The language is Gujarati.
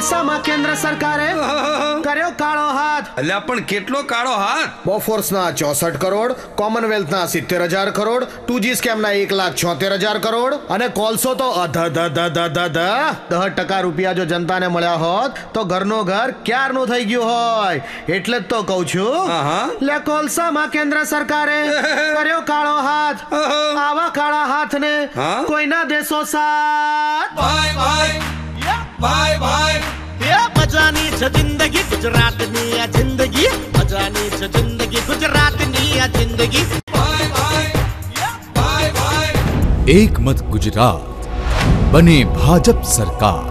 કોલસામાં કેન્દ્ર સરકારે કર્યો કાળો હાથ. અલ્યા પણ કેટલો કાળો હાથ? બોફોર્સના 64 કરોડ, કોમનવેલ્થના 70,000 કરોડ, 2G સ્કેમના 1,76,000 કરોડ અને કોલસો તો 10% રૂપિયા જો જનતાને મળ્યા હોત તો ઘરનો ઘર ક્યારનું થઈ ગયું હોય. એટલે જ તો કહું છું, લે કોલસામાં કેન્દ્ર સરકારે કર્યો કાળો હાથ. આવા કાળા હાથને કોઈ ના દેશો સાથ. ભાઈ ભાઈ ભાઈ ભાઈ મજાની છે જિંદગી ગુજરાતની આ જિંદગી, મજાની છે જિંદગી ગુજરાતની આ જિંદગી. ભાઈ ભાઈ ભાઈ ભાઈ એક મત ગુજરાત બને ભાજપ સરકાર.